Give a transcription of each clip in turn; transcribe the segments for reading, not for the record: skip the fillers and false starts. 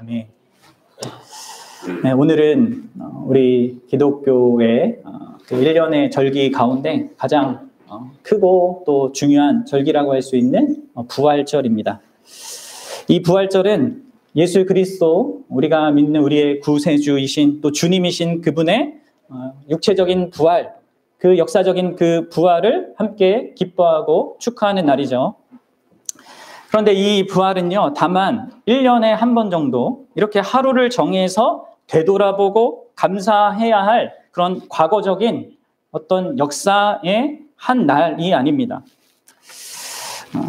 아멘. 네, 오늘은 우리 기독교의 그 1년의 절기 가운데 가장 크고 또 중요한 절기라고 할 수 있는 부활절입니다. 이 부활절은 예수 그리스도, 우리가 믿는 우리의 구세주이신 또 주님이신 그분의 육체적인 부활, 그 역사적인 그 부활을 함께 기뻐하고 축하하는 날이죠. 그런데 이 부활은요, 다만 1년에 한 번 정도 이렇게 하루를 정해서 되돌아보고 감사해야 할 그런 과거적인 어떤 역사의 한 날이 아닙니다.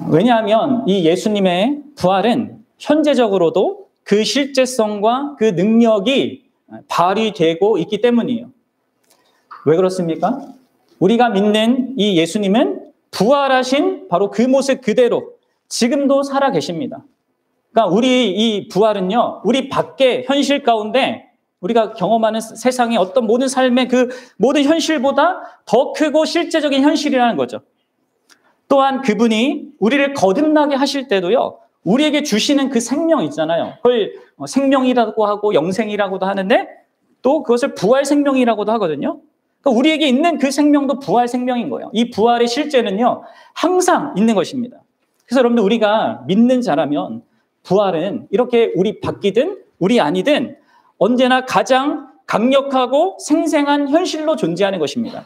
왜냐하면 이 예수님의 부활은 현재적으로도 그 실제성과 그 능력이 발휘되고 있기 때문이에요. 왜 그렇습니까? 우리가 믿는 이 예수님은 부활하신 바로 그 모습 그대로 지금도 살아 계십니다. 그러니까 우리 이 부활은요, 우리 밖에 현실 가운데 우리가 경험하는 세상의 어떤 모든 삶의 그 모든 현실보다 더 크고 실제적인 현실이라는 거죠. 또한 그분이 우리를 거듭나게 하실 때도요, 우리에게 주시는 그 생명 있잖아요. 그걸 생명이라고 하고 영생이라고도 하는데 또 그것을 부활 생명이라고도 하거든요. 그러니까 우리에게 있는 그 생명도 부활 생명인 거예요. 이 부활의 실제는요, 항상 있는 것입니다. 그래서 여러분들 우리가 믿는 자라면 부활은 이렇게 우리 밖이든 우리 아니든 언제나 가장 강력하고 생생한 현실로 존재하는 것입니다.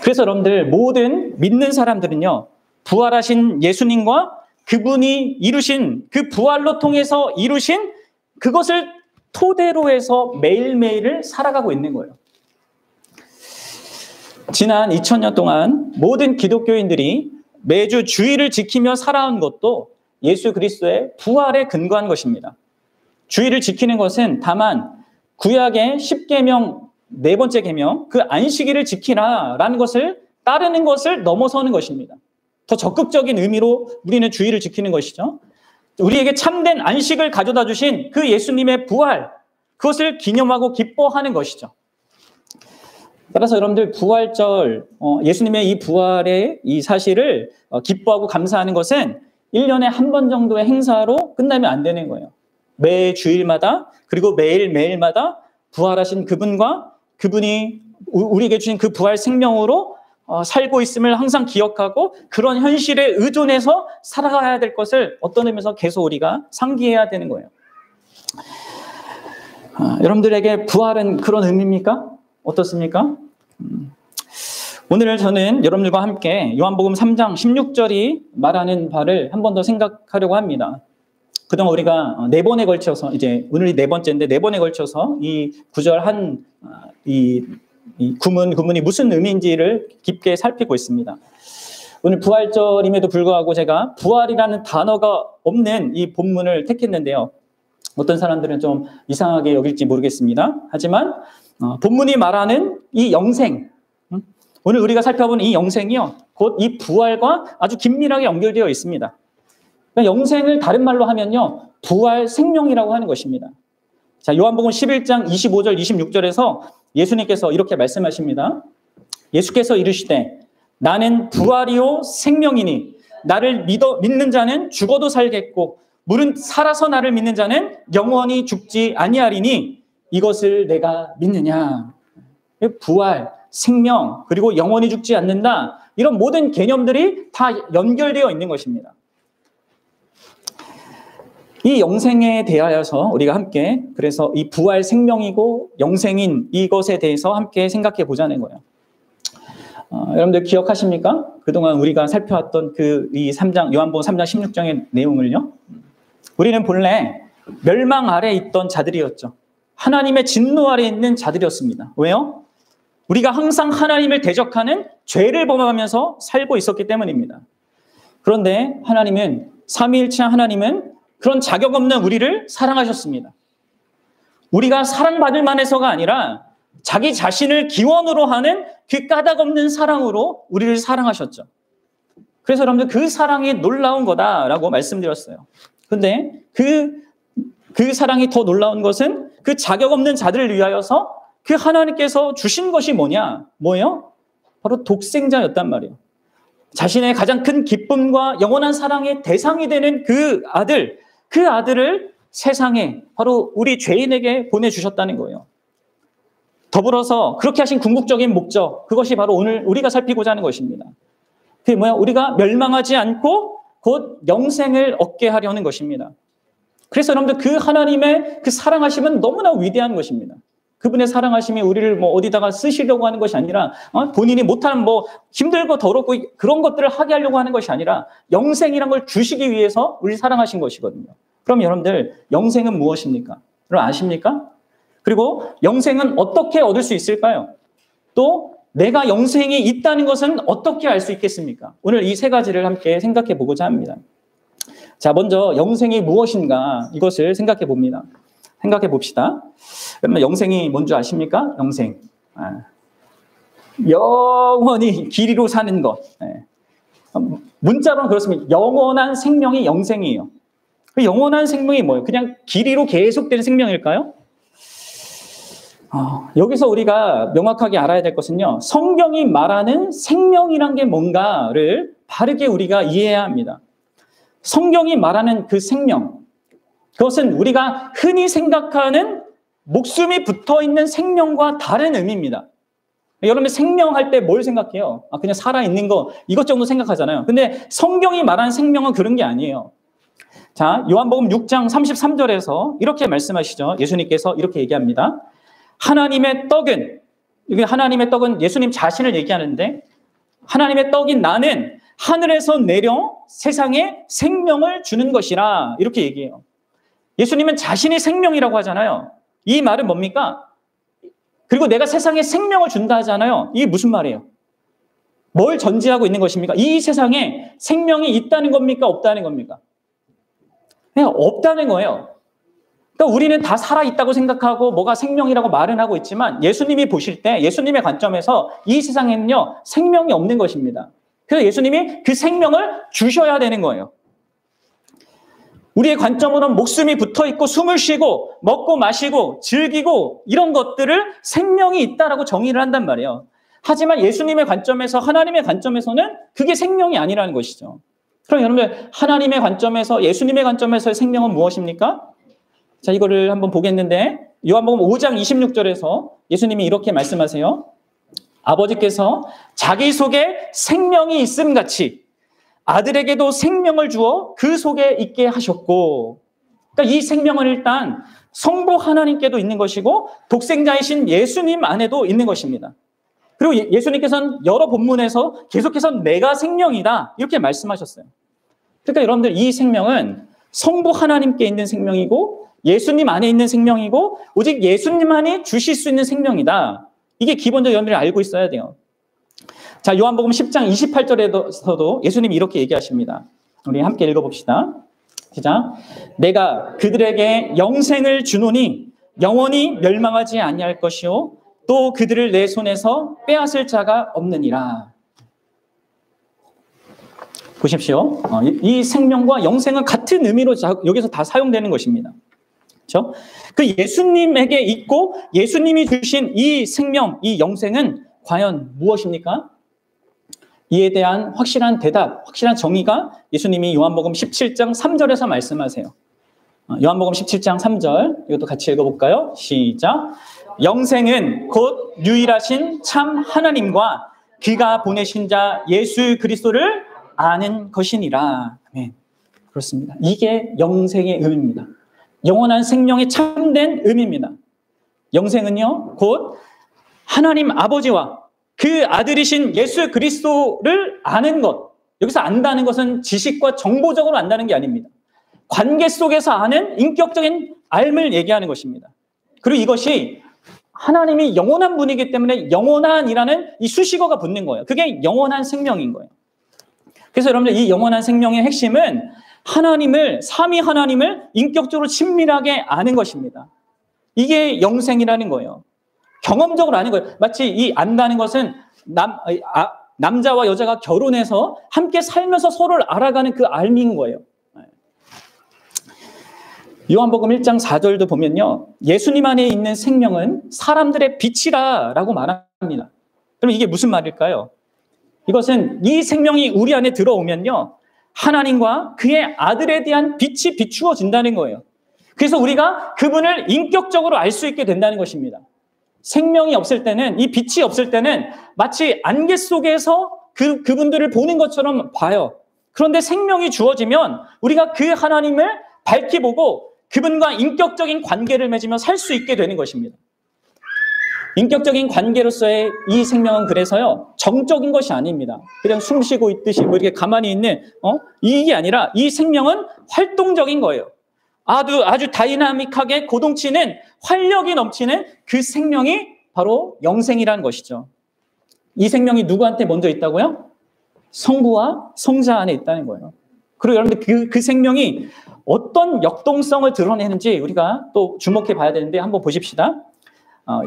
그래서 여러분들 모든 믿는 사람들은요, 부활하신 예수님과 그분이 이루신 그 부활로 통해서 이루신 그것을 토대로 해서 매일매일을 살아가고 있는 거예요. 지난 2000년 동안 모든 기독교인들이 매주 주일을 지키며 살아온 것도 예수 그리스도의 부활에 근거한 것입니다. 주일을 지키는 것은 다만 구약의 10계명 네 번째 계명, 그 안식일을 지키라라는 것을 따르는 것을 넘어서는 것입니다. 더 적극적인 의미로 우리는 주일을 지키는 것이죠. 우리에게 참된 안식을 가져다 주신 그 예수님의 부활, 그것을 기념하고 기뻐하는 것이죠. 따라서 여러분들 부활절, 예수님의 이 부활의 이 사실을 기뻐하고 감사하는 것은 1년에 한 번 정도의 행사로 끝나면 안 되는 거예요. 매 주일마다 그리고 매일매일마다 부활하신 그분과 그분이 우리에게 주신 그 부활 생명으로 살고 있음을 항상 기억하고 그런 현실에 의존해서 살아가야 될 것을 어떤 의미에서 계속 우리가 상기해야 되는 거예요. 여러분들에게 부활은 그런 의미입니까? 어떻습니까? 오늘 저는 여러분들과 함께 요한복음 3장 16절이 말하는 바를 한 번 더 생각하려고 합니다. 그동안 우리가 네 번에 걸쳐서, 이제 오늘이 네 번째인데 네 번에 걸쳐서 이 구절 이 구문이 무슨 의미인지를 깊게 살피고 있습니다. 오늘 부활절임에도 불구하고 제가 부활이라는 단어가 없는 이 본문을 택했는데요. 어떤 사람들은 좀 이상하게 여길지 모르겠습니다. 하지만 본문이 말하는 이 영생, 오늘 우리가 살펴보는 이 영생이요, 곧 이 부활과 아주 긴밀하게 연결되어 있습니다. 그러니까 영생을 다른 말로 하면요, 부활 생명이라고 하는 것입니다. 자, 요한복음 11장 25절 26절에서 예수님께서 이렇게 말씀하십니다. 예수께서 이르시되 나는 부활이요 생명이니 나를 믿는 자는 죽어도 살겠고 물은 살아서 나를 믿는 자는 영원히 죽지 아니하리니 이것을 내가 믿느냐. 부활, 생명, 그리고 영원히 죽지 않는다, 이런 모든 개념들이 다 연결되어 있는 것입니다. 이 영생에 대하여서 우리가 함께, 그래서 이 부활 생명이고 영생인 이것에 대해서 함께 생각해 보자는 거예요. 여러분들 기억하십니까? 그동안 우리가 살펴왔던 이 3장, 요한복음 3장 16장의 내용을요. 우리는 본래 멸망 아래에 있던 자들이었죠. 하나님의 진노 아래에 있는 자들이었습니다. 왜요? 우리가 항상 하나님을 대적하는 죄를 범하면서 살고 있었기 때문입니다. 그런데 하나님은, 삼위일체 하나님은 그런 자격 없는 우리를 사랑하셨습니다. 우리가 사랑받을 만해서가 아니라 자기 자신을 기원으로 하는 그 까닭 없는 사랑으로 우리를 사랑하셨죠. 그래서 여러분들 그 사랑이 놀라운 거다라고 말씀드렸어요. 그런데 그 사랑이 더 놀라운 것은 그 자격 없는 자들을 위하여서 그 하나님께서 주신 것이 뭐예요? 바로 독생자였단 말이에요. 자신의 가장 큰 기쁨과 영원한 사랑의 대상이 되는 그 아들, 그 아들을 세상에 바로 우리 죄인에게 보내주셨다는 거예요. 더불어서 그렇게 하신 궁극적인 목적, 그것이 바로 오늘 우리가 살피고자 하는 것입니다. 그게 뭐야? 우리가 멸망하지 않고 곧 영생을 얻게 하려는 것입니다. 그래서 여러분들 그 하나님의 그 사랑하심은 너무나 위대한 것입니다. 그분의 사랑하심이 우리를 뭐 어디다가 쓰시려고 하는 것이 아니라 본인이 못하는 뭐 힘들고 더럽고 그런 것들을 하게 하려고 하는 것이 아니라 영생이란 걸 주시기 위해서 우리를 사랑하신 것이거든요. 그럼 여러분들 영생은 무엇입니까? 여러분 아십니까? 그리고 영생은 어떻게 얻을 수 있을까요? 또 내가 영생이 있다는 것은 어떻게 알 수 있겠습니까? 오늘 이 세 가지를 함께 생각해 보고자 합니다. 자, 먼저 영생이 무엇인가 이것을 생각해 봅니다. 생각해 봅시다. 그러면 영생이 뭔지 아십니까? 영생. 영원히 길이로 사는 것. 문자로는 그렇습니다. 영원한 생명이 영생이에요. 그 영원한 생명이 뭐예요? 그냥 길이로 계속되는 생명일까요? 여기서 우리가 명확하게 알아야 될 것은요. 성경이 말하는 생명이란 게 뭔가를 바르게 우리가 이해해야 합니다. 성경이 말하는 그 생명, 그것은 우리가 흔히 생각하는 목숨이 붙어있는 생명과 다른 의미입니다. 여러분 생명할 때 뭘 생각해요? 그냥 살아있는 거 이것 정도 생각하잖아요. 근데 성경이 말하는 생명은 그런 게 아니에요. 자, 요한복음 6장 33절에서 이렇게 말씀하시죠. 예수님께서 이렇게 얘기합니다. 하나님의 떡은, 이게 하나님의 떡은 예수님 자신을 얘기하는데 하나님의 떡인 나는 하늘에서 내려 세상에 생명을 주는 것이라 이렇게 얘기해요. 예수님은 자신이 생명이라고 하잖아요. 이 말은 뭡니까? 그리고 내가 세상에 생명을 준다 하잖아요. 이게 무슨 말이에요? 뭘 전제하고 있는 것입니까? 이 세상에 생명이 있다는 겁니까? 없다는 겁니까? 그냥 없다는 거예요. 그러니까 우리는 다 살아있다고 생각하고 뭐가 생명이라고 말은 하고 있지만 예수님이 보실 때 예수님의 관점에서 이 세상에는요 생명이 없는 것입니다. 그래서 예수님이 그 생명을 주셔야 되는 거예요. 우리의 관점으로는 목숨이 붙어있고 숨을 쉬고 먹고 마시고 즐기고 이런 것들을 생명이 있다라고 정의를 한단 말이에요. 하지만 예수님의 관점에서 하나님의 관점에서는 그게 생명이 아니라는 것이죠. 그럼 여러분들 하나님의 관점에서 예수님의 관점에서의 생명은 무엇입니까? 자, 이거를 한번 보겠는데 요한복음 5장 26절에서 예수님이 이렇게 말씀하세요. 아버지께서 자기 속에 생명이 있음 같이 아들에게도 생명을 주어 그 속에 있게 하셨고, 그러니까 이 생명은 일단 성부 하나님께도 있는 것이고 독생자이신 예수님 안에도 있는 것입니다. 그리고 예수님께서는 여러 본문에서 계속해서 내가 생명이다 이렇게 말씀하셨어요. 그러니까 여러분들 이 생명은 성부 하나님께 있는 생명이고 예수님 안에 있는 생명이고 오직 예수님만이 주실 수 있는 생명이다. 이게 기본적으로 여러분들이 알고 있어야 돼요. 자, 요한복음 10장 28절에서도 예수님이 이렇게 얘기하십니다. 우리 함께 읽어봅시다. 시작. 내가 그들에게 영생을 주노니 영원히 멸망하지 아니할 것이요 또 그들을 내 손에서 빼앗을 자가 없느니라. 보십시오. 이 생명과 영생은 같은 의미로 여기서 다 사용되는 것입니다. 그렇죠? 그 예수님에게 있고 예수님이 주신 이 생명, 이 영생은 과연 무엇입니까? 이에 대한 확실한 대답, 확실한 정의가 예수님이 요한복음 17장 3절에서 말씀하세요. 요한복음 17장 3절 이것도 같이 읽어볼까요? 시작. 영생은 곧 유일하신 참 하나님과 그가 보내신 자 예수 그리스도를 아는 것이니라. 아멘. 그렇습니다. 이게 영생의 의미입니다. 영원한 생명의 참된 의미입니다. 영생은요, 곧 하나님 아버지와 그 아들이신 예수 그리스도를 아는 것. 여기서 안다는 것은 지식과 정보적으로 안다는 게 아닙니다. 관계 속에서 아는 인격적인 알을 얘기하는 것입니다. 그리고 이것이 하나님이 영원한 분이기 때문에 영원한이라는 이 수식어가 붙는 거예요. 그게 영원한 생명인 거예요. 그래서 여러분들 이 영원한 생명의 핵심은 하나님을, 삼위 하나님을 인격적으로 친밀하게 아는 것입니다. 이게 영생이라는 거예요. 경험적으로 아는 거예요. 마치 이 안다는 것은 남자와 여자가 결혼해서 함께 살면서 서로를 알아가는 그 알미인 거예요. 요한복음 1장 4절도 보면요. 예수님 안에 있는 생명은 사람들의 빛이라고 말합니다. 그럼 이게 무슨 말일까요? 이것은 이 생명이 우리 안에 들어오면요. 하나님과 그의 아들에 대한 빛이 비추어진다는 거예요. 그래서 우리가 그분을 인격적으로 알 수 있게 된다는 것입니다. 생명이 없을 때는, 이 빛이 없을 때는 마치 안개 속에서 그분들을 보는 것처럼 봐요. 그런데 생명이 주어지면 우리가 그 하나님을 밝히 보고 그분과 인격적인 관계를 맺으며 살 수 있게 되는 것입니다. 인격적인 관계로서의 이 생명은 그래서요, 정적인 것이 아닙니다. 그냥 숨 쉬고 있듯이 뭐 이렇게 가만히 있는, 이게 아니라 이 생명은 활동적인 거예요. 아주 다이나믹하게 고동치는 활력이 넘치는 그 생명이 바로 영생이라는 것이죠. 이 생명이 누구한테 먼저 있다고요? 성부와 성자 안에 있다는 거예요. 그리고 여러분들 그 생명이 어떤 역동성을 드러내는지 우리가 또 주목해 봐야 되는데 한번 보십시다.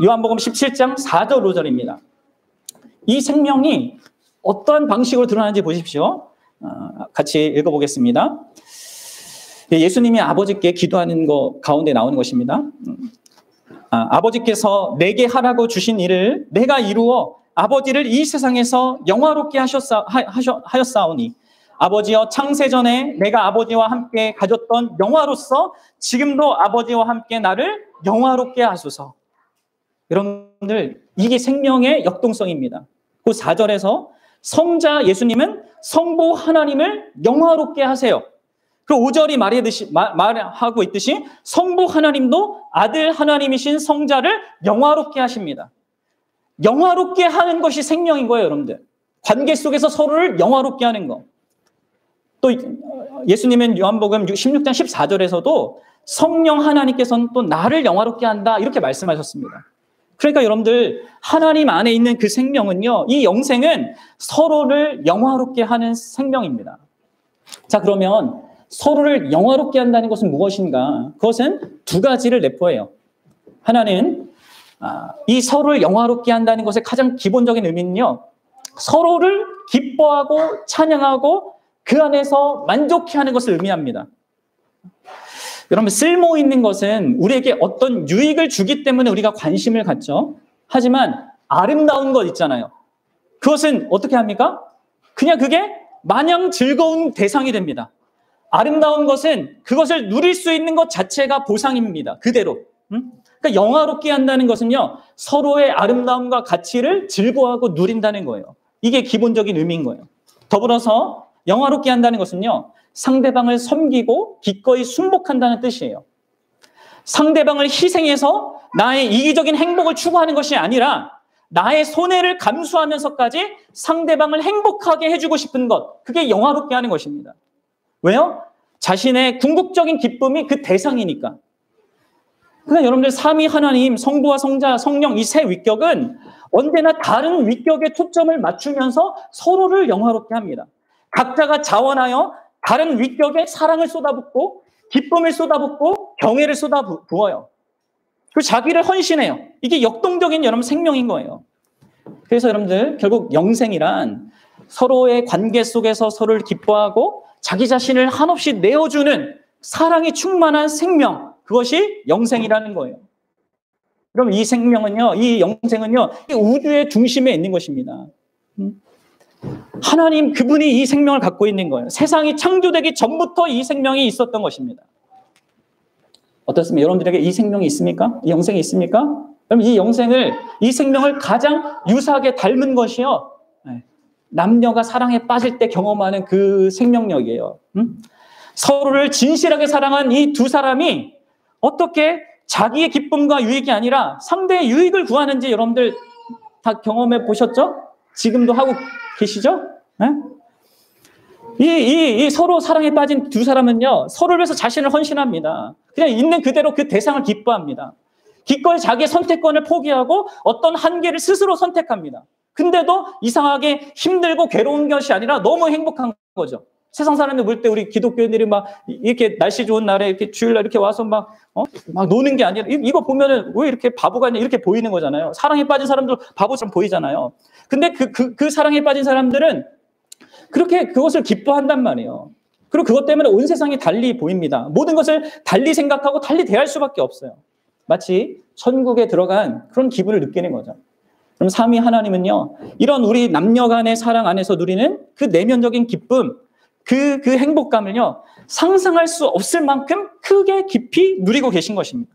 요한복음 17장 4절 5절입니다. 이 생명이 어떤 방식으로 드러나는지 보십시오. 같이 읽어보겠습니다. 예수님이 아버지께 기도하는 것 가운데 나오는 것입니다. 아버지께서 내게 하라고 주신 일을 내가 이루어 아버지를 이 세상에서 영화롭게 하였사오니 아버지여 창세전에 내가 아버지와 함께 가졌던 영화로서 지금도 아버지와 함께 나를 영화롭게 하소서. 여러분들, 이게 생명의 역동성입니다. 그 4절에서 성자 예수님은 성부 하나님을 영화롭게 하세요. 그 5절이 말하고 있듯이 성부 하나님도 아들 하나님이신 성자를 영화롭게 하십니다. 영화롭게 하는 것이 생명인 거예요, 여러분들. 관계 속에서 서로를 영화롭게 하는 거. 또 예수님은 요한복음 16장 14절에서도 성령 하나님께서는 또 나를 영화롭게 한다 이렇게 말씀하셨습니다. 그러니까 여러분들, 하나님 안에 있는 그 생명은요, 이 영생은 서로를 영화롭게 하는 생명입니다. 자, 그러면 서로를 영화롭게 한다는 것은 무엇인가? 그것은 두 가지를 내포해요. 하나는 이 서로를 영화롭게 한다는 것의 가장 기본적인 의미는요, 서로를 기뻐하고 찬양하고 그 안에서 만족해 하는 것을 의미합니다. 여러분, 쓸모 있는 것은 우리에게 어떤 유익을 주기 때문에 우리가 관심을 갖죠. 하지만 아름다운 것 있잖아요. 그것은 어떻게 합니까? 그냥 그게 마냥 즐거운 대상이 됩니다. 아름다운 것은 그것을 누릴 수 있는 것 자체가 보상입니다. 그대로. 그러니까 영화롭게 한다는 것은요, 서로의 아름다움과 가치를 즐거워하고 누린다는 거예요. 이게 기본적인 의미인 거예요. 더불어서 영화롭게 한다는 것은요, 상대방을 섬기고 기꺼이 순복한다는 뜻이에요. 상대방을 희생해서 나의 이기적인 행복을 추구하는 것이 아니라 나의 손해를 감수하면서까지 상대방을 행복하게 해주고 싶은 것, 그게 영화롭게 하는 것입니다. 왜요? 자신의 궁극적인 기쁨이 그 대상이니까. 그러니까 여러분들, 삼위 하나님, 성부와 성자, 성령 이 세 위격은 언제나 다른 위격에 초점을 맞추면서 서로를 영화롭게 합니다. 각자가 자원하여 다른 위격에 사랑을 쏟아붓고 기쁨을 쏟아붓고 경애를 쏟아부어요. 그리고 자기를 헌신해요. 이게 역동적인 여러분 생명인 거예요. 그래서 여러분들, 결국 영생이란 서로의 관계 속에서 서로를 기뻐하고 자기 자신을 한없이 내어주는 사랑이 충만한 생명, 그것이 영생이라는 거예요. 그럼 이 생명은요, 이 영생은요, 이 우주의 중심에 있는 것입니다. 하나님 그분이 이 생명을 갖고 있는 거예요. 세상이 창조되기 전부터 이 생명이 있었던 것입니다. 어떻습니까? 여러분들에게 이 생명이 있습니까? 이 영생이 있습니까? 그럼 이 생명을 가장 유사하게 닮은 것이요, 남녀가 사랑에 빠질 때 경험하는 그 생명력이에요. 서로를 진실하게 사랑한 이 두 사람이 어떻게 자기의 기쁨과 유익이 아니라 상대의 유익을 구하는지 여러분들 다 경험해 보셨죠? 지금도 하고 계시죠? 네? 이 서로 사랑에 빠진 두 사람은요, 서로를 위해서 자신을 헌신합니다. 그냥 있는 그대로 그 대상을 기뻐합니다. 기꺼이 자기의 선택권을 포기하고 어떤 한계를 스스로 선택합니다. 근데도 이상하게 힘들고 괴로운 것이 아니라 너무 행복한 거죠. 세상 사람들 볼 때 우리 기독교인들이 막 이렇게 날씨 좋은 날에 이렇게 주일날 이렇게 와서 막 노는 게 아니라 이거 보면은 왜 이렇게 바보가 있냐 이렇게 보이는 거잖아요. 사랑에 빠진 사람들 바보처럼 보이잖아요. 근데 그 사랑에 빠진 사람들은 그렇게 그것을 기뻐한단 말이에요. 그리고 그것 때문에 온 세상이 달리 보입니다. 모든 것을 달리 생각하고 달리 대할 수밖에 없어요. 마치 천국에 들어간 그런 기분을 느끼는 거죠. 그럼 삼위 하나님은요, 이런 우리 남녀 간의 사랑 안에서 누리는 그 내면적인 기쁨, 그 행복감을요, 상상할 수 없을 만큼 크게 깊이 누리고 계신 것입니다.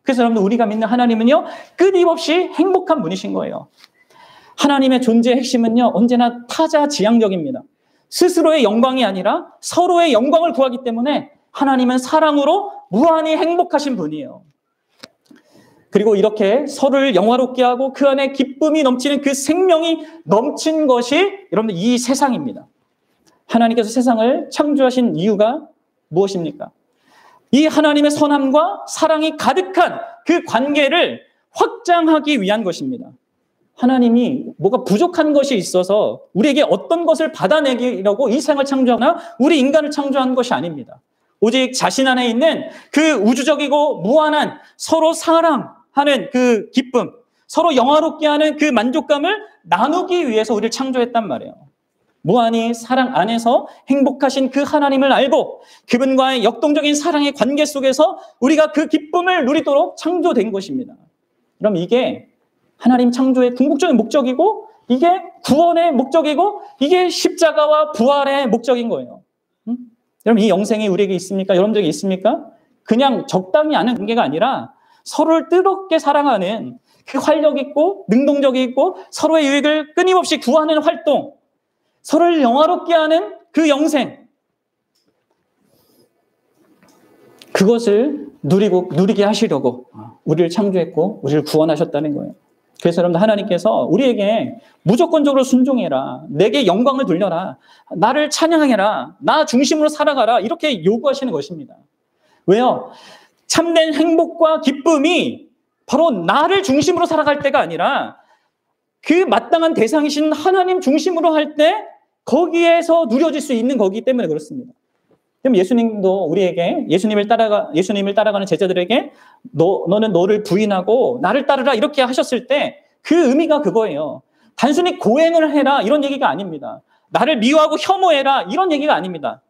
그래서 여러분들, 우리가 믿는 하나님은요, 끊임없이 행복한 분이신 거예요. 하나님의 존재의 핵심은요, 언제나 타자지향적입니다. 스스로의 영광이 아니라 서로의 영광을 구하기 때문에 하나님은 사랑으로 무한히 행복하신 분이에요. 그리고 이렇게 서로를 영화롭게 하고 그 안에 기쁨이 넘치는 그 생명이 넘친 것이 여러분들 이 세상입니다. 하나님께서 세상을 창조하신 이유가 무엇입니까? 이 하나님의 선함과 사랑이 가득한 그 관계를 확장하기 위한 것입니다. 하나님이 뭐가 부족한 것이 있어서 우리에게 어떤 것을 받아내기라고 이 세상을 창조하거나 우리 인간을 창조한 것이 아닙니다. 오직 자신 안에 있는 그 우주적이고 무한한 서로 사랑하는 그 기쁨, 서로 영화롭게 하는 그 만족감을 나누기 위해서 우리를 창조했단 말이에요. 무한히 사랑 안에서 행복하신 그 하나님을 알고 그분과의 역동적인 사랑의 관계 속에서 우리가 그 기쁨을 누리도록 창조된 것입니다. 그럼 이게 하나님 창조의 궁극적인 목적이고, 이게 구원의 목적이고, 이게 십자가와 부활의 목적인 거예요. 여러분, 이 영생이 우리에게 있습니까? 여러분들에게 있습니까? 그냥 적당히 아는 관계가 아니라 서로를 뜨겁게 사랑하는 그 활력 있고 능동적이 있고 서로의 유익을 끊임없이 구하는 활동, 서로를 영화롭게 하는 그 영생, 그것을 누리게 하시려고 우리를 창조했고 우리를 구원하셨다는 거예요. 그래서 여러분, 하나님께서 우리에게 무조건적으로 순종해라, 내게 영광을 돌려라, 나를 찬양해라, 나 중심으로 살아가라, 이렇게 요구하시는 것입니다. 왜요? 참된 행복과 기쁨이 바로 나를 중심으로 살아갈 때가 아니라 그 마땅한 대상이신 하나님 중심으로 할 때 거기에서 누려질 수 있는 거기 때문에 그렇습니다. 그럼 예수님도 우리에게 예수님을 따라가는 제자들에게 너는 너를 부인하고 나를 따르라 이렇게 하셨을 때 그 의미가 그거예요. 단순히 고행을 해라 이런 얘기가 아닙니다. 나를 미워하고 혐오해라 이런 얘기가 아닙니다.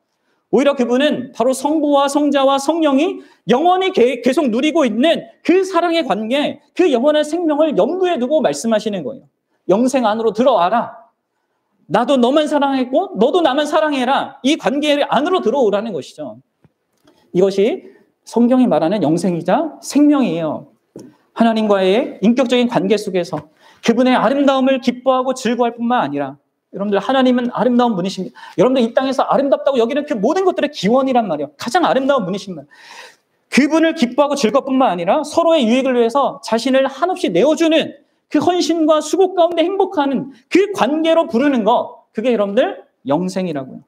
오히려 그분은 바로 성부와 성자와 성령이 영원히 계속 누리고 있는 그 사랑의 관계, 그 영원한 생명을 염두에 두고 말씀하시는 거예요. 영생 안으로 들어와라. 나도 너만 사랑했고 너도 나만 사랑해라. 이 관계 안으로 들어오라는 것이죠. 이것이 성경이 말하는 영생이자 생명이에요. 하나님과의 인격적인 관계 속에서 그분의 아름다움을 기뻐하고 즐거워할 뿐만 아니라, 여러분들, 하나님은 아름다운 분이십니다. 여러분들 이 땅에서 아름답다고 여기는 그 모든 것들의 기원이란 말이에요. 가장 아름다운 분이십니다. 그분을 기뻐하고 즐거울 뿐만 아니라 서로의 유익을 위해서 자신을 한없이 내어주는 그 헌신과 수고 가운데 행복하는 그 관계로 부르는 거, 그게 여러분들 영생이라고요.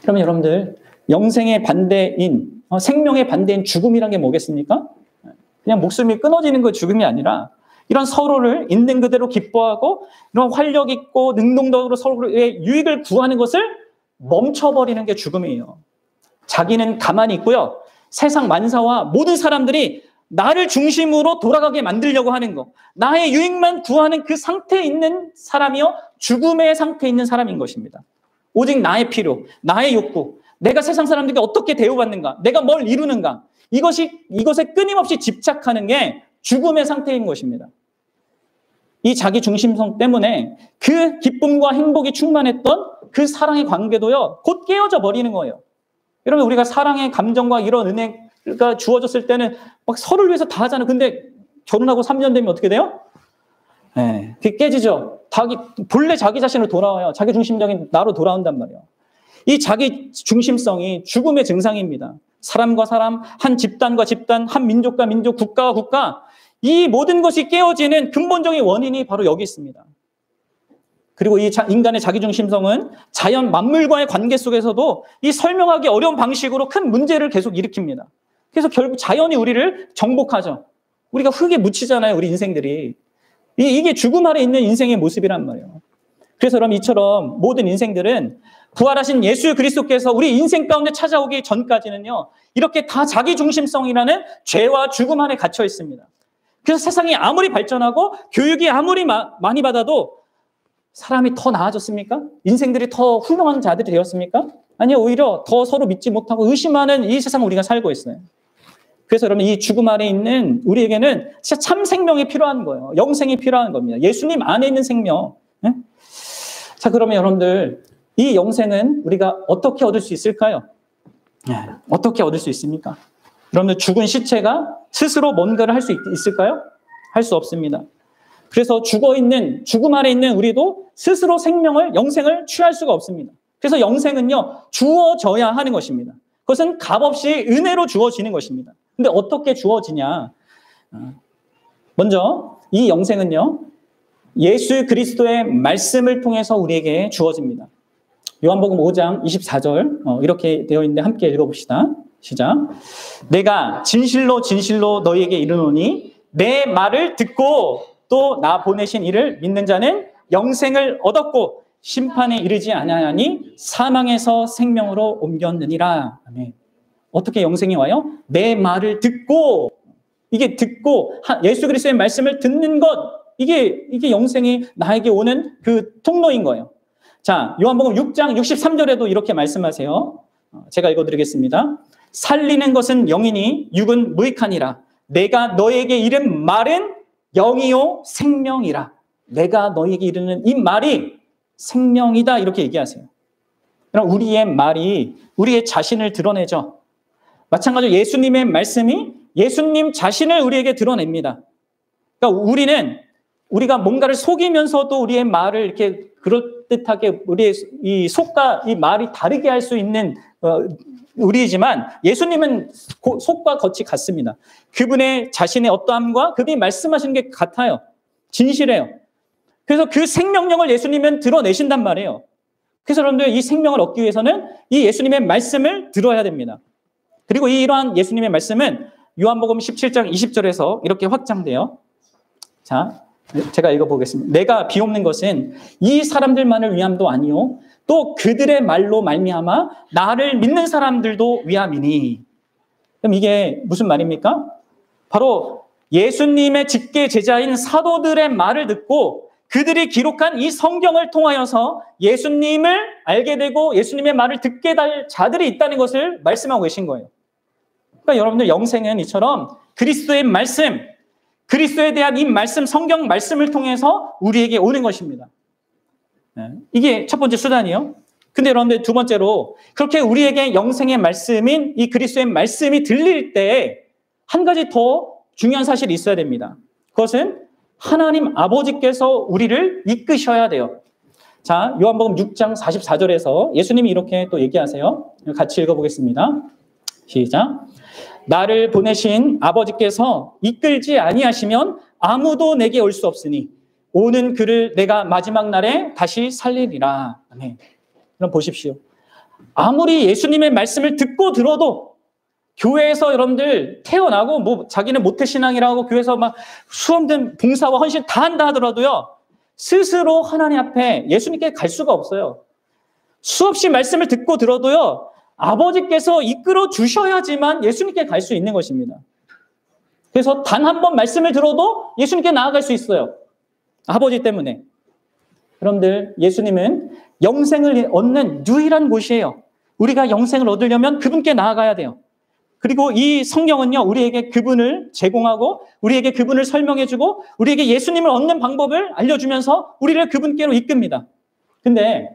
그러면 여러분들, 영생의 반대인, 생명의 반대인 죽음이란 게 뭐겠습니까? 그냥 목숨이 끊어지는 거 죽음이 아니라 이런 서로를 있는 그대로 기뻐하고 이런 활력 있고 능동적으로 서로의 유익을 구하는 것을 멈춰버리는 게 죽음이에요. 자기는 가만히 있고요, 세상 만사와 모든 사람들이 나를 중심으로 돌아가게 만들려고 하는 거, 나의 유익만 구하는 그 상태에 있는 사람이요, 죽음의 상태에 있는 사람인 것입니다. 오직 나의 필요, 나의 욕구, 내가 세상 사람들에게 어떻게 대우받는가, 내가 뭘 이루는가, 이것에 끊임없이 집착하는 게 죽음의 상태인 것입니다. 이 자기 중심성 때문에 그 기쁨과 행복이 충만했던 그 사랑의 관계도요, 곧 깨어져 버리는 거예요. 여러분, 우리가 사랑의 감정과 이런 은혜가 주어졌을 때는 막 서로를 위해서 다 하잖아요. 근데 결혼하고 3년 되면 어떻게 돼요? 네, 그게 깨지죠. 본래 자기 자신으로 돌아와요. 자기 중심적인 나로 돌아온단 말이에요. 이 자기 중심성이 죽음의 증상입니다. 사람과 사람, 한 집단과 집단, 한 민족과 민족, 국가와 국가, 이 모든 것이 깨어지는 근본적인 원인이 바로 여기 있습니다. 그리고 이 인간의 자기중심성은 자연 만물과의 관계 속에서도 이 설명하기 어려운 방식으로 큰 문제를 계속 일으킵니다. 그래서 결국 자연이 우리를 정복하죠. 우리가 흙에 묻히잖아요, 우리 인생들이. 이게 죽음 아래 있는 인생의 모습이란 말이에요. 그래서 그럼 이처럼 모든 인생들은 부활하신 예수 그리스도께서 우리 인생 가운데 찾아오기 전까지는요, 이렇게 다 자기중심성이라는 죄와 죽음 안에 갇혀 있습니다. 그래서 세상이 아무리 발전하고 교육이 아무리 많이 받아도 사람이 더 나아졌습니까? 인생들이 더 훌륭한 자들이 되었습니까? 아니요, 오히려 더 서로 믿지 못하고 의심하는 이 세상을 우리가 살고 있어요. 그래서 여러분, 이 죽음 안에 있는 우리에게는 진짜 참 생명이 필요한 거예요. 영생이 필요한 겁니다. 예수님 안에 있는 생명. 네? 자, 그러면 여러분들, 이 영생은 우리가 어떻게 얻을 수 있을까요? 어떻게 얻을 수 있습니까? 여러분들 죽은 시체가 스스로 뭔가를 할 수 있을까요? 할 수 없습니다. 그래서 죽음 아래 있는 우리도 스스로 영생을 취할 수가 없습니다. 그래서 영생은요, 주어져야 하는 것입니다. 그것은 값없이 은혜로 주어지는 것입니다. 근데 어떻게 주어지냐? 먼저 이 영생은요, 예수 그리스도의 말씀을 통해서 우리에게 주어집니다. 요한복음 5장 24절 이렇게 되어 있는데 함께 읽어봅시다. 시작. 내가 진실로 진실로 너희에게 이르노니 내 말을 듣고 또 나 보내신 이를 믿는 자는 영생을 얻었고 심판에 이르지 아니하니 사망에서 생명으로 옮겼느니라. 아멘. 어떻게 영생이 와요? 내 말을 듣고, 이게 듣고 예수 그리스도의 말씀을 듣는 것, 이게 영생이 나에게 오는 그 통로인 거예요. 자, 요한복음 6장 63절에도 이렇게 말씀하세요. 제가 읽어드리겠습니다. 살리는 것은 영이니 육은 무익하니라. 내가 너에게 이른 말은 영이요 생명이라. 내가 너에게 이르는 이 말이 생명이다, 이렇게 얘기하세요. 그럼 우리의 말이 우리의 자신을 드러내죠. 마찬가지로 예수님의 말씀이 예수님 자신을 우리에게 드러냅니다. 그러니까 우리가 뭔가를 속이면서도 우리의 말을 이렇게 그럴듯하게 우리의 이 속과 이 말이 다르게 할 수 있는 우리이지만 예수님은 속과 겉이 같습니다. 그분의 자신의 어떠함과 그분이 말씀하시는 게 같아요. 진실해요. 그래서 그 생명력을 예수님은 드러내신단 말이에요. 그래서 여러분들 이 생명을 얻기 위해서는 이 예수님의 말씀을 들어야 됩니다. 그리고 이러한 예수님의 말씀은 요한복음 17장 20절에서 이렇게 확장돼요. 자, 제가 읽어보겠습니다. 내가 비옵는 것은 이 사람들만을 위함도 아니요 또 그들의 말로 말미암아 나를 믿는 사람들도 위함이니. 그럼 이게 무슨 말입니까? 바로 예수님의 직계 제자인 사도들의 말을 듣고 그들이 기록한 이 성경을 통하여서 예수님을 알게 되고 예수님의 말을 듣게 될 자들이 있다는 것을 말씀하고 계신 거예요. 그러니까 여러분들 영생은 이처럼 그리스도의 말씀, 그리스도에 대한 이 말씀, 성경 말씀을 통해서 우리에게 오는 것입니다. 이게 첫 번째 수단이요. 근데 여러분들 두 번째로 그렇게 우리에게 영생의 말씀인 이 그리스도의 말씀이 들릴 때 한 가지 더 중요한 사실이 있어야 됩니다. 그것은 하나님 아버지께서 우리를 이끄셔야 돼요. 자, 요한복음 6장 44절에서 예수님이 이렇게 또 얘기하세요. 같이 읽어보겠습니다. 시작. 나를 보내신 아버지께서 이끌지 아니하시면 아무도 내게 올 수 없으니 오는 그를 내가 마지막 날에 다시 살리리라. 아멘. 그럼 보십시오. 아무리 예수님의 말씀을 듣고 들어도 교회에서 여러분들 태어나고 자기는 모태신앙이라고 교회에서 막 수없는 봉사와 헌신 다 한다 하더라도요. 스스로 하나님 앞에 예수님께 갈 수가 없어요. 수없이 말씀을 듣고 들어도요. 아버지께서 이끌어 주셔야지만 예수님께 갈 수 있는 것입니다. 그래서 단 한 번 말씀을 들어도 예수님께 나아갈 수 있어요. 아버지 때문에. 여러분들 예수님은 영생을 얻는 유일한 곳이에요. 우리가 영생을 얻으려면 그분께 나아가야 돼요. 그리고 이 성경은요, 우리에게 그분을 제공하고 우리에게 그분을 설명해주고 우리에게 예수님을 얻는 방법을 알려주면서 우리를 그분께로 이끕니다. 근데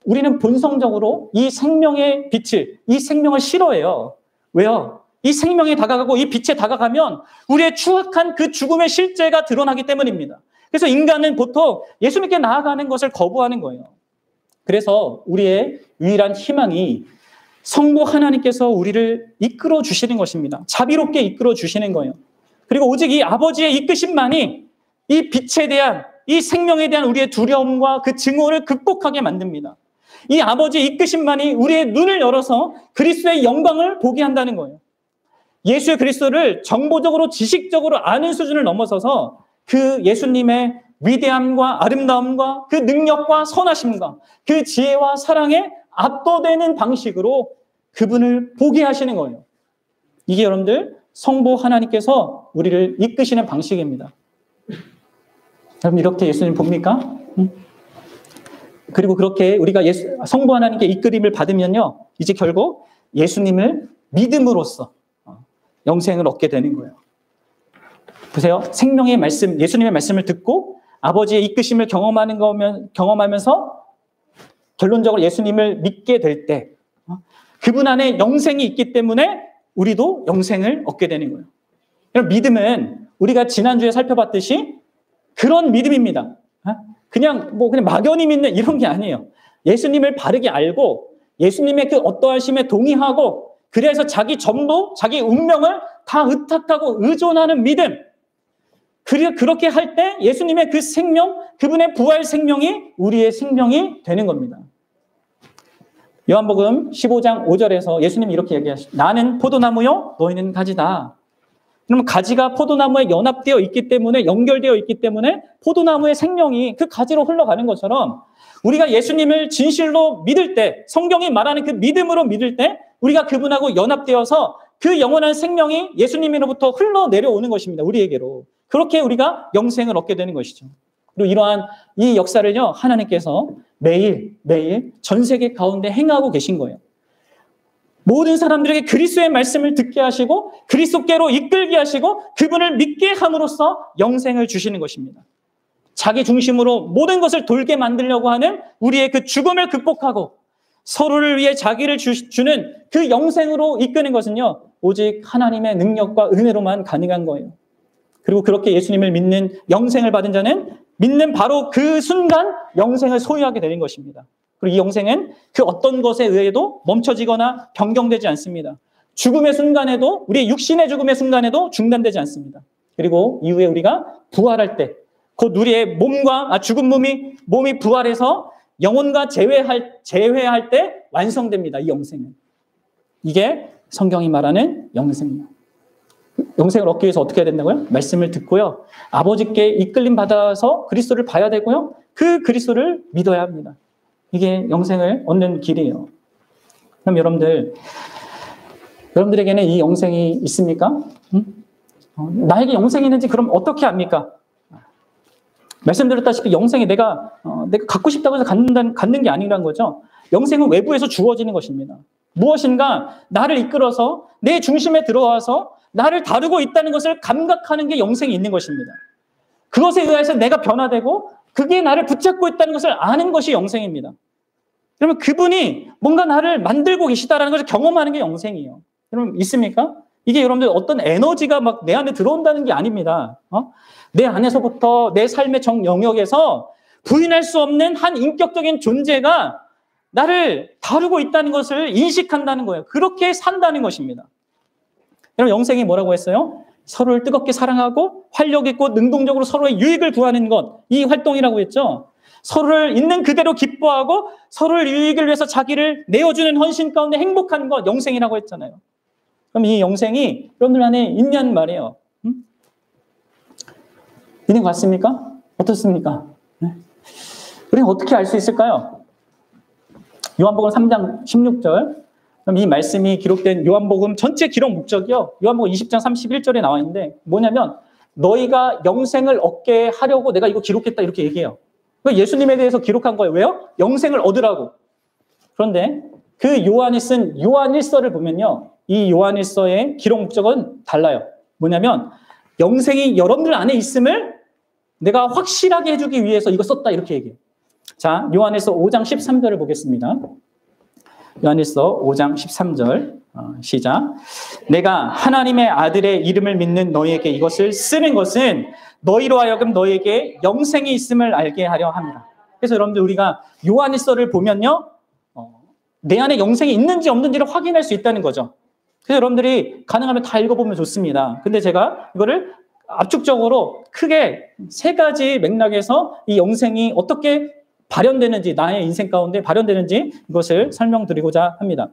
우리는 본성적으로 이 생명의 빛을, 이 생명을 싫어해요. 왜요? 이 생명에 다가가고 이 빛에 다가가면 우리의 추악한 그 죽음의 실제가 드러나기 때문입니다. 그래서 인간은 보통 예수님께 나아가는 것을 거부하는 거예요. 그래서 우리의 유일한 희망이 성부 하나님께서 우리를 이끌어 주시는 것입니다. 자비롭게 이끌어 주시는 거예요. 그리고 오직 이 아버지의 이끄심만이 이 빛에 대한, 이 생명에 대한 우리의 두려움과 그 증오를 극복하게 만듭니다. 이 아버지의 이끄심만이 우리의 눈을 열어서 그리스도의 영광을 보게 한다는 거예요. 예수 그리스도를 정보적으로 지식적으로 아는 수준을 넘어서서 그 예수님의 위대함과 아름다움과 그 능력과 선하심과 그 지혜와 사랑에 압도되는 방식으로 그분을 보게 하시는 거예요. 이게 여러분들 성부 하나님께서 우리를 이끄시는 방식입니다. 여러분 이렇게 예수님 봅니까? 그리고 그렇게 우리가 성부 하나님께 이끌림을 받으면요, 이제 결국 예수님을 믿음으로써 영생을 얻게 되는 거예요. 보세요. 생명의 말씀, 예수님의 말씀을 듣고 아버지의 이끄심을 경험하면서 결론적으로 예수님을 믿게 될 때 그분 안에 영생이 있기 때문에 우리도 영생을 얻게 되는 거예요. 믿음은 우리가 지난주에 살펴봤듯이 그런 믿음입니다. 그냥 막연히 믿는 이런 게 아니에요. 예수님을 바르게 알고 예수님의 그 어떠하심에 동의하고 그래서 자기 전부, 자기 운명을 다 의탁하고 의존하는 믿음. 그렇게 할 때 예수님의 그 생명, 그분의 부활 생명이 우리의 생명이 되는 겁니다. 요한복음 15장 5절에서 예수님이 이렇게 얘기하시죠. 나는 포도나무요, 너희는 가지다. 그러면 가지가 포도나무에 연합되어 있기 때문에, 연결되어 있기 때문에 포도나무의 생명이 그 가지로 흘러가는 것처럼 우리가 예수님을 진실로 믿을 때, 성경이 말하는 그 믿음으로 믿을 때 우리가 그분하고 연합되어서 그 영원한 생명이 예수님으로부터 흘러내려오는 것입니다. 우리에게로. 그렇게 우리가 영생을 얻게 되는 것이죠. 그리고 이러한 이 역사를요, 하나님께서 매일 전 세계 가운데 행하고 계신 거예요. 모든 사람들에게 그리스도의 말씀을 듣게 하시고 그리스도께로 이끌게 하시고 그분을 믿게 함으로써 영생을 주시는 것입니다. 자기 중심으로 모든 것을 돌게 만들려고 하는 우리의 그 죽음을 극복하고 서로를 위해 자기를 주는 그 영생으로 이끄는 것은요, 오직 하나님의 능력과 은혜로만 가능한 거예요. 그리고 그렇게 예수님을 믿는 영생을 받은 자는 믿는 바로 그 순간 영생을 소유하게 되는 것입니다. 그리고 이 영생은 그 어떤 것에 의해도 멈춰지거나 변경되지 않습니다. 죽음의 순간에도, 우리의 육신의 죽음의 순간에도 중단되지 않습니다. 그리고 이후에 우리가 부활할 때, 곧 우리의 죽은 몸이 부활해서 영혼과 재회할 때 완성됩니다. 이 영생은. 이게 성경이 말하는 영생이에요. 영생을 얻기 위해서 어떻게 해야 된다고요? 말씀을 듣고요. 아버지께 이끌림 받아서 그리스도를 봐야 되고요. 그 그리스도를 믿어야 합니다. 이게 영생을 얻는 길이에요. 그럼 여러분들에게는 이 영생이 있습니까? 나에게 영생이 있는지 그럼 어떻게 압니까? 말씀드렸다시피 영생이 내가 갖고 싶다고 해서 갖는 게 아니라는 거죠. 영생은 외부에서 주어지는 것입니다. 무엇인가 나를 이끌어서 내 중심에 들어와서 나를 다루고 있다는 것을 감각하는 게 영생이 있는 것입니다. 그것에 의해서 내가 변화되고 그게 나를 붙잡고 있다는 것을 아는 것이 영생입니다. 그러면 그분이 뭔가 나를 만들고 계시다는 것을 경험하는 게 영생이에요. 여러분 있습니까? 이게 여러분들 어떤 에너지가 막 내 안에 들어온다는 게 아닙니다. 내 안에서부터 내 삶의 정 영역에서 부인할 수 없는 한 인격적인 존재가 나를 다루고 있다는 것을 인식한다는 거예요. 그렇게 산다는 것입니다. 여러분 영생이 뭐라고 했어요? 서로를 뜨겁게 사랑하고 활력 있고 능동적으로 서로의 유익을 구하는 것, 이 활동이라고 했죠. 서로를 있는 그대로 기뻐하고 서로의 유익을 위해서 자기를 내어주는 헌신 가운데 행복한 것, 영생이라고 했잖아요. 그럼 이 영생이 여러분들 안에 있냐는 말이에요. 있는 것 같습니까? 어떻습니까? 네. 우리는 어떻게 알 수 있을까요? 요한복음 3장 16절. 그럼 이 말씀이 기록된 요한복음 전체 기록 목적이요. 요한복음 20장 31절에 나와 있는데 뭐냐면 너희가 영생을 얻게 하려고 내가 이거 기록했다 이렇게 얘기해요. 예수님에 대해서 기록한 거예요. 왜요? 영생을 얻으라고. 그런데 그 요한이 쓴 요한일서를 보면요. 이 요한일서의 기록 목적은 달라요. 뭐냐면 영생이 여러분들 안에 있음을 내가 확실하게 해주기 위해서 이거 썼다 이렇게 얘기해요. 자, 요한일서 5장 13절을 보겠습니다. 요한일서 5장 13절 시작. 내가 하나님의 아들의 이름을 믿는 너희에게 이것을 쓰는 것은 너희로 하여금 너희에게 영생이 있음을 알게 하려 합니다. 그래서 여러분들 우리가 요한일서를 보면요. 내 안에 영생이 있는지 없는지를 확인할 수 있다는 거죠. 그래서 여러분들이 가능하면 다 읽어보면 좋습니다. 근데 제가 이거를 압축적으로 크게 세 가지 맥락에서 이 영생이 어떻게 발현되는지, 나의 인생 가운데 발현되는지 이것을 설명드리고자 합니다.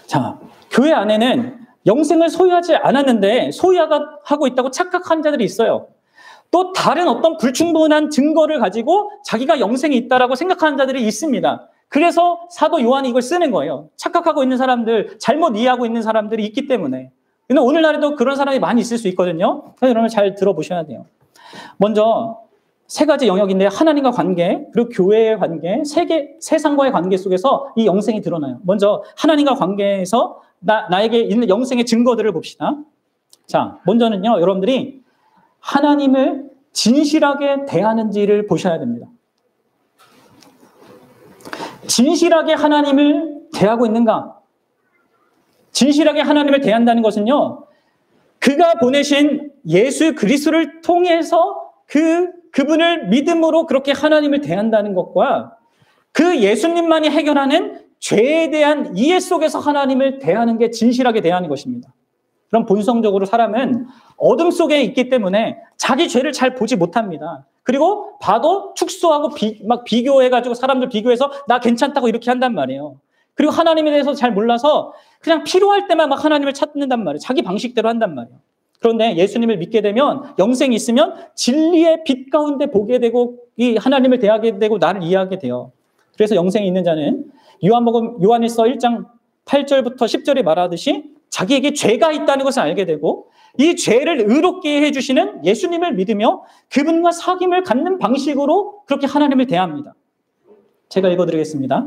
자, 교회 안에는 영생을 소유하지 않았는데 소유하고 있다고 착각한 자들이 있어요. 또 다른 어떤 불충분한 증거를 가지고 자기가 영생이 있다라고 생각하는 자들이 있습니다. 그래서 사도 요한이 이걸 쓰는 거예요. 착각하고 있는 사람들, 잘못 이해하고 있는 사람들이 있기 때문에. 근데 오늘날에도 그런 사람이 많이 있을 수 있거든요. 그래서 여러분 잘 들어보셔야 돼요. 먼저 세 가지 영역인데 하나님과 관계, 그리고 교회의 관계, 세상과의 관계 속에서 이 영생이 드러나요. 먼저 하나님과 관계에서 나에게 있는 영생의 증거들을 봅시다. 자, 먼저는요, 여러분들이 하나님을 진실하게 대하는지를 보셔야 됩니다. 진실하게 하나님을 대하고 있는가? 진실하게 하나님을 대한다는 것은요, 그가 보내신 예수 그리스도를 통해서 그분을 믿음으로 그렇게 하나님을 대한다는 것과 그 예수님만이 해결하는 죄에 대한 이해 속에서 하나님을 대하는 게 진실하게 대하는 것입니다. 그럼 본성적으로 사람은 어둠 속에 있기 때문에 자기 죄를 잘 보지 못합니다. 그리고 봐도 축소하고 막 비교해가지고 사람들 비교해서 나 괜찮다고 이렇게 한단 말이에요. 그리고 하나님에 대해서 잘 몰라서 그냥 필요할 때만 막 하나님을 찾는단 말이에요. 자기 방식대로 한단 말이에요. 그런데 예수님을 믿게 되면, 영생이 있으면 진리의 빛 가운데 보게 되고 이 하나님을 대하게 되고 나를 이해하게 돼요. 그래서 영생이 있는 자는 요한일서 1장 8절부터 10절에 말하듯이 자기에게 죄가 있다는 것을 알게 되고 이 죄를 의롭게 해주시는 예수님을 믿으며 그분과 사귐을 갖는 방식으로 그렇게 하나님을 대합니다. 제가 읽어드리겠습니다.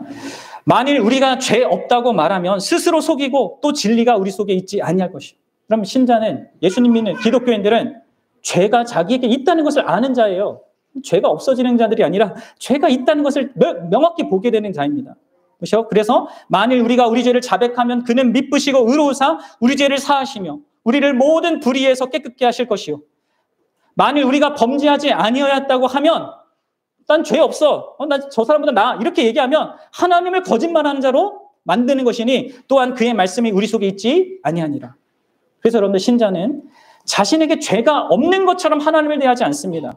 만일 우리가 죄 없다고 말하면 스스로 속이고 또 진리가 우리 속에 있지 아니할 것이요. 그럼 신자는, 예수님 믿는 기독교인들은 죄가 자기에게 있다는 것을 아는 자예요. 죄가 없어지는 자들이 아니라 죄가 있다는 것을 명확히 보게 되는 자입니다. 그렇죠? 그래서 만일 우리가 우리 죄를 자백하면 그는 미쁘시고 의로우사 우리 죄를 사하시며 우리를 모든 불의에서 깨끗게 하실 것이요. 만일 우리가 범죄하지 아니하였다고 하면 난 죄 없어. 나 저 사람보다 나아. 이렇게 얘기하면 하나님을 거짓말하는 자로 만드는 것이니 또한 그의 말씀이 우리 속에 있지 아니하니라. 그래서 여러분들 신자는 자신에게 죄가 없는 것처럼 하나님을 대하지 않습니다.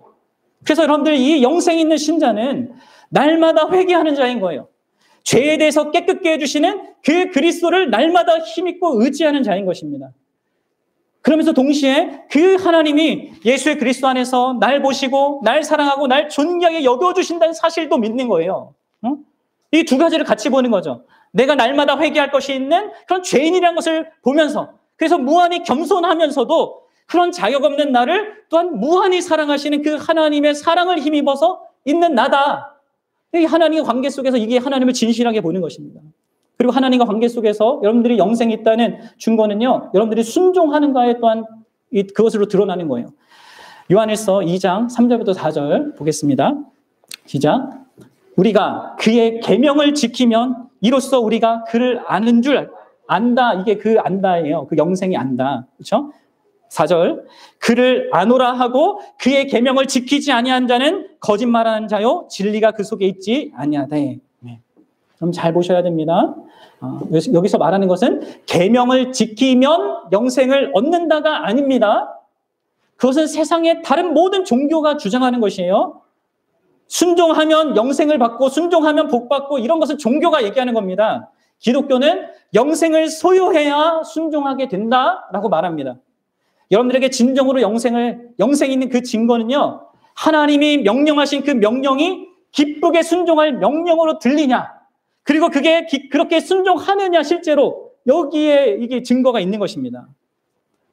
그래서 여러분들 이 영생이 있는 신자는 날마다 회개하는 자인 거예요. 죄에 대해서 깨끗게 해주시는 그 그리스도를 날마다 힘입고 의지하는 자인 것입니다. 그러면서 동시에 그 하나님이 예수의 그리스도 안에서 날 보시고 날 사랑하고 날 존귀하게 여겨주신다는 사실도 믿는 거예요. 이 두 가지를 같이 보는 거죠. 내가 날마다 회개할 것이 있는 그런 죄인이라는 것을 보면서, 그래서 무한히 겸손하면서도 그런 자격 없는 나를 또한 무한히 사랑하시는 그 하나님의 사랑을 힘입어서 있는 나다. 이 하나님의 관계 속에서 이게 하나님을 진실하게 보는 것입니다. 그리고 하나님과 관계 속에서 여러분들이 영생이 있다는 증거는요, 여러분들이 순종하는가에 또한 그것으로 드러나는 거예요. 요한일서 2장 3절부터 4절 보겠습니다. 시작. 우리가 그의 계명을 지키면 이로써 우리가 그를 아는 줄 안다. 이게 그 안다예요. 그 영생이 안다. 그렇죠? 4절. 그를 아노라 하고 그의 계명을 지키지 아니한 자는 거짓말하는 자요 진리가 그 속에 있지 아니하다. 네. 그럼 잘 보셔야 됩니다. 여기서 말하는 것은 계명을 지키면 영생을 얻는다가 아닙니다. 그것은 세상의 다른 모든 종교가 주장하는 것이에요. 순종하면 영생을 받고 순종하면 복 받고 이런 것은 종교가 얘기하는 겁니다. 기독교는 영생을 소유해야 순종하게 된다라고 말합니다. 여러분들에게 진정으로 영생이 있는 그 증거는요, 하나님이 명령하신 그 명령이 기쁘게 순종할 명령으로 들리냐, 그리고 그게 그렇게 순종하느냐, 실제로 여기에 이게 증거가 있는 것입니다.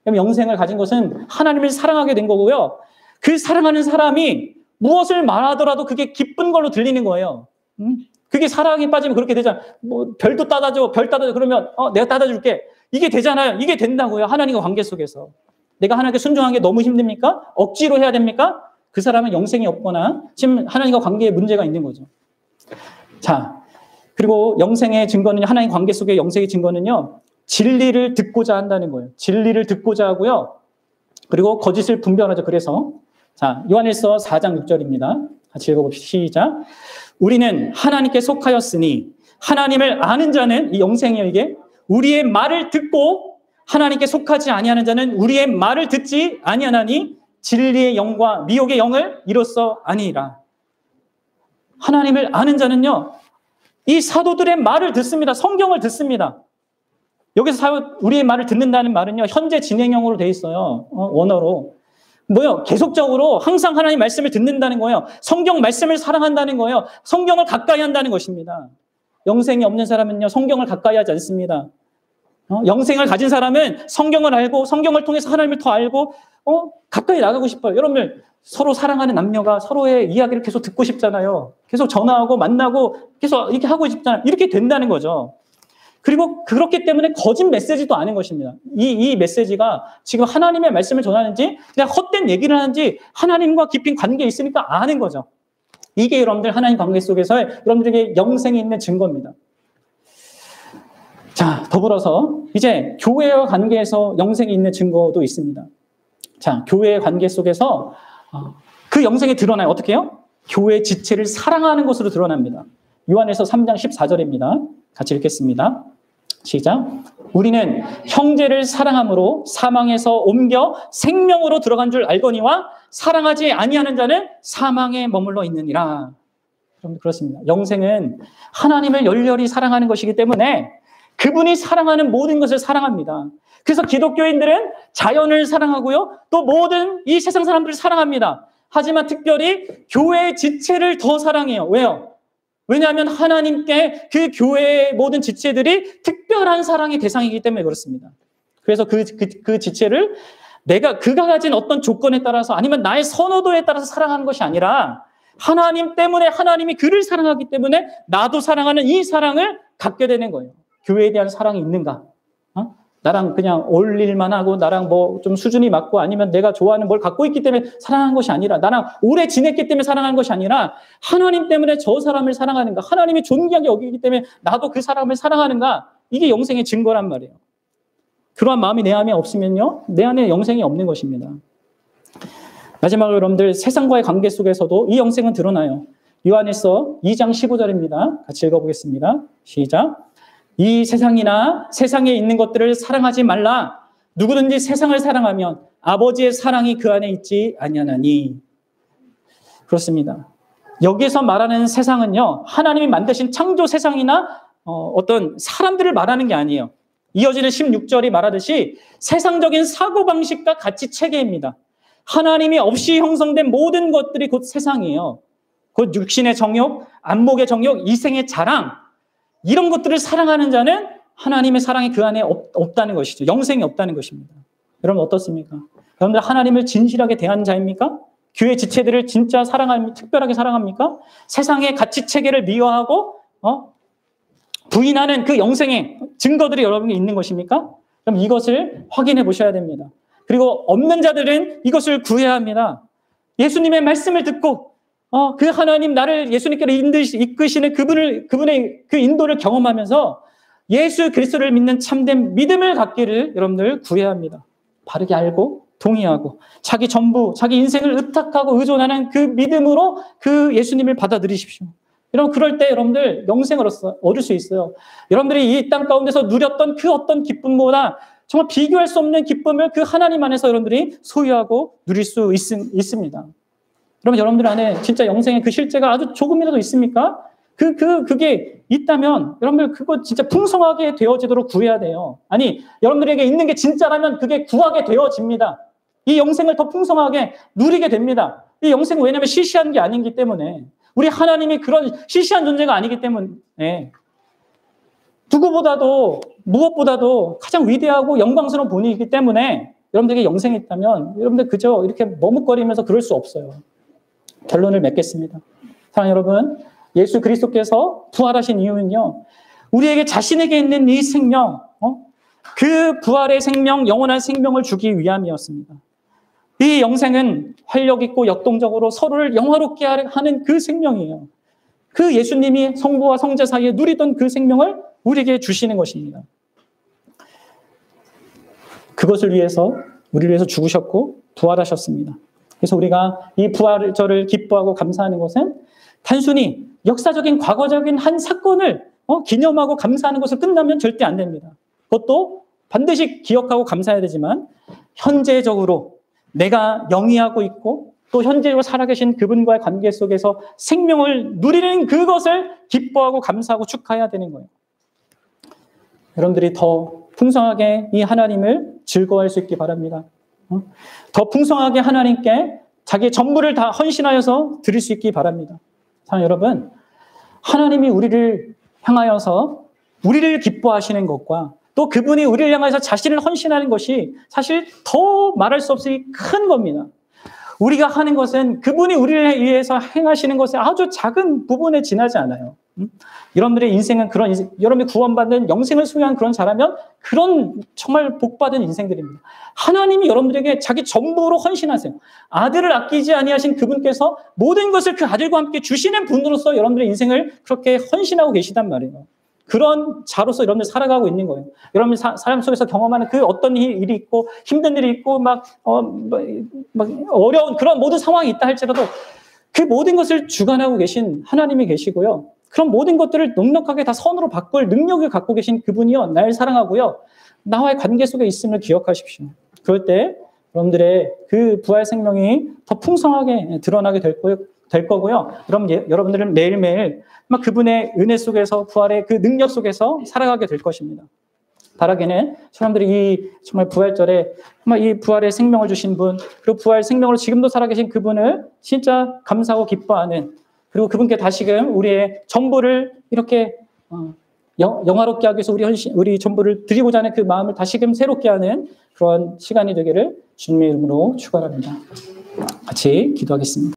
그럼 영생을 가진 것은 하나님을 사랑하게 된 거고요. 그 사랑하는 사람이 무엇을 말하더라도 그게 기쁜 걸로 들리는 거예요. 그게 사랑에 빠지면 그렇게 되잖아요. 뭐 별도 따다줘, 별 따다줘 그러면 내가 따다줄게. 이게 되잖아요. 이게 된다고요. 하나님과 관계 속에서. 내가 하나님께 순종하는 게 너무 힘듭니까? 억지로 해야 됩니까? 그 사람은 영생이 없거나 지금 하나님과 관계에 문제가 있는 거죠. 자, 그리고 영생의 증거는, 하나님 관계 속의 영생의 증거는요, 진리를 듣고자 한다는 거예요. 진리를 듣고자 하고요. 그리고 거짓을 분별하죠. 그래서 자, 요한일서 4장 6절입니다. 같이 읽어봅시다. 시작. 우리는 하나님께 속하였으니 하나님을 아는 자는, 이 영생이에요 이게, 우리의 말을 듣고 하나님께 속하지 아니하는 자는 우리의 말을 듣지 아니하나니 진리의 영과 미혹의 영을 이로써 아니라. 하나님을 아는 자는요, 이 사도들의 말을 듣습니다. 성경을 듣습니다. 여기서 우리의 말을 듣는다는 말은요, 현재 진행형으로 되어 있어요. 원어로. 뭐요? 계속적으로 항상 하나님 말씀을 듣는다는 거예요. 성경 말씀을 사랑한다는 거예요. 성경을 가까이 한다는 것입니다. 영생이 없는 사람은요, 성경을 가까이 하지 않습니다. 영생을 가진 사람은 성경을 알고 성경을 통해서 하나님을 더 알고 가까이 나가고 싶어요. 여러분들 서로 사랑하는 남녀가 서로의 이야기를 계속 듣고 싶잖아요. 계속 전화하고 만나고 계속 이렇게 하고 싶잖아요. 이렇게 된다는 거죠. 그리고 그렇기 때문에 거짓 메시지도 아는 것입니다. 이 메시지가 지금 하나님의 말씀을 전하는지 그냥 헛된 얘기를 하는지 하나님과 깊은 관계에 있으니까 아는 거죠. 이게 여러분들 하나님 관계 속에서 여러분들에게 영생이 있는 증거입니다. 자, 더불어서 이제 교회와 관계에서 영생이 있는 증거도 있습니다. 자, 교회의 관계 속에서 그 영생이 드러나요. 어떻게 해요? 교회 지체를 사랑하는 것으로 드러납니다. 요한에서 3장 14절입니다. 같이 읽겠습니다. 시작. 우리는 형제를 사랑함으로 사망에서 옮겨 생명으로 들어간 줄 알거니와 사랑하지 아니하는 자는 사망에 머물러 있느니라. 여러분 그렇습니다. 영생은 하나님을 열렬히 사랑하는 것이기 때문에 그분이 사랑하는 모든 것을 사랑합니다. 그래서 기독교인들은 자연을 사랑하고요. 또 모든 이 세상 사람들을 사랑합니다. 하지만 특별히 교회의 지체를 더 사랑해요. 왜요? 왜냐하면 하나님께 그 교회의 모든 지체들이 특별한 사랑의 대상이기 때문에 그렇습니다. 그래서 그 지체를 그가 가진 어떤 조건에 따라서 아니면 나의 선호도에 따라서 사랑하는 것이 아니라 하나님 때문에 하나님이 그를 사랑하기 때문에 나도 사랑하는 이 사랑을 갖게 되는 거예요. 교회에 대한 사랑이 있는가? 나랑 그냥 어울릴만 하고 나랑 뭐 좀 수준이 맞고 아니면 내가 좋아하는 뭘 갖고 있기 때문에 사랑하는 것이 아니라 나랑 오래 지냈기 때문에 사랑하는 것이 아니라 하나님 때문에 저 사람을 사랑하는가? 하나님이 존귀하게 여기기 때문에 나도 그 사람을 사랑하는가? 이게 영생의 증거란 말이에요. 그러한 마음이 내 안에 없으면요. 내 안에 영생이 없는 것입니다. 마지막으로 여러분들 세상과의 관계 속에서도 이 영생은 드러나요. 요한에서 2장 15절입니다. 같이 읽어보겠습니다. 시작. 이 세상이나 세상에 있는 것들을 사랑하지 말라. 누구든지 세상을 사랑하면 아버지의 사랑이 그 안에 있지 아니하나니. 그렇습니다. 여기에서 말하는 세상은요. 하나님이 만드신 창조 세상이나 어떤 사람들을 말하는 게 아니에요. 이어지는 16절이 말하듯이 세상적인 사고방식과 가치 체계입니다. 하나님이 없이 형성된 모든 것들이 곧 세상이에요. 곧 육신의 정욕, 안목의 정욕, 이생의 자랑, 이런 것들을 사랑하는 자는 하나님의 사랑이 그 안에 없다는 것이죠. 영생이 없다는 것입니다. 여러분 어떻습니까? 여러분들 하나님을 진실하게 대하는 자입니까? 교회 지체들을 진짜 특별하게 사랑합니까? 세상의 가치 체계를 미워하고 부인하는 그 영생의 증거들이 여러분에게 있는 것입니까? 그럼 이것을 확인해 보셔야 됩니다. 그리고 없는 자들은 이것을 구해야 합니다. 예수님의 말씀을 듣고 그 하나님 나를 예수님께로 이끄시는 그분의 그 인도를 경험하면서 예수 그리스도를 믿는 참된 믿음을 갖기를 여러분들 구해야 합니다. 바르게 알고 동의하고 자기 전부 자기 인생을 의탁하고 의존하는 그 믿음으로 그 예수님을 받아들이십시오. 여러분 그럴 때 여러분들 영생을 얻을 수 있어요. 여러분들이 이 땅 가운데서 누렸던 그 어떤 기쁨보다 정말 비교할 수 없는 기쁨을 그 하나님 안에서 여러분들이 소유하고 누릴 수 있습니다. 그러면 여러분들 안에 진짜 영생의 그 실제가 아주 조금이라도 있습니까? 그게 있다면 여러분들 그거 진짜 풍성하게 되어지도록 구해야 돼요. 아니, 여러분들에게 있는 게 진짜라면 그게 구하게 되어집니다. 이 영생을 더 풍성하게 누리게 됩니다. 이 영생은 왜냐하면 시시한 게 아니기 때문에 우리 하나님이 그런 시시한 존재가 아니기 때문에 누구보다도 무엇보다도 가장 위대하고 영광스러운 분이기 때문에 여러분들에게 영생이 있다면 여러분들 그저 이렇게 머뭇거리면서 그럴 수 없어요. 결론을 맺겠습니다. 사랑하는 여러분, 예수 그리스도께서 부활하신 이유는요. 우리에게 자신에게 있는 이 생명, 그 부활의 생명, 영원한 생명을 주기 위함이었습니다. 이 영생은 활력 있고 역동적으로 서로를 영화롭게 하는 그 생명이에요. 그 예수님이 성부와 성자 사이에 누리던 그 생명을 우리에게 주시는 것입니다. 그것을 위해서 우리를 위해서 죽으셨고 부활하셨습니다. 그래서 우리가 이 부활절을 기뻐하고 감사하는 것은 단순히 역사적인 과거적인 한 사건을 기념하고 감사하는 것을 끝나면 절대 안 됩니다. 그것도 반드시 기억하고 감사해야 되지만 현재적으로 내가 영위하고 있고 또 현재로 살아계신 그분과의 관계 속에서 생명을 누리는 그것을 기뻐하고 감사하고 축하해야 되는 거예요. 여러분들이 더 풍성하게 이 하나님을 즐거워할 수 있기 바랍니다. 더 풍성하게 하나님께 자기의 전부를 다 헌신하여서 드릴 수 있기 바랍니다. 사랑하는 여러분, 하나님이 우리를 향하여서 우리를 기뻐하시는 것과 또 그분이 우리를 향해서 자신을 헌신하는 것이 사실 더 말할 수 없이 큰 겁니다. 우리가 하는 것은 그분이 우리를 위해서 행하시는 것의 아주 작은 부분에 지나지 않아요. 여러분들의 인생은 그런 인생, 여러분이 구원받는 영생을 소유한 그런 자라면 그런 정말 복받은 인생들입니다. 하나님이 여러분들에게 자기 전부로 헌신하세요. 아들을 아끼지 아니하신 그분께서 모든 것을 그 아들과 함께 주시는 분으로서 여러분들의 인생을 그렇게 헌신하고 계시단 말이에요. 그런 자로서 여러분들 살아가고 있는 거예요. 여러분 삶 속에서 경험하는 그 어떤 일이 있고 힘든 일이 있고 막 어려운 그런 모든 상황이 있다 할지라도 그 모든 것을 주관하고 계신 하나님이 계시고요. 그런 모든 것들을 넉넉하게 다 선으로 바꿀 능력을 갖고 계신 그분이요. 날 사랑하고요. 나와의 관계 속에 있음을 기억하십시오. 그럴 때 여러분들의 그 부활 생명이 더 풍성하게 드러나게 될 거고요. 여러분들은 매일매일 막 그분의 은혜 속에서 부활의 그 능력 속에서 살아가게 될 것입니다. 바라기는 사람들이 이 정말 부활절에 정말 이 부활의 생명을 주신 분, 그리고 부활 생명으로 지금도 살아계신 그분을 진짜 감사하고 기뻐하는, 그리고 그분께 다시금 우리의 전부를 이렇게 영화롭게 하기 위해서 우리 전부를 드리고자 하는 그 마음을 다시금 새롭게 하는 그런 시간이 되기를 주님의 이름으로 축원합니다. 같이 기도하겠습니다.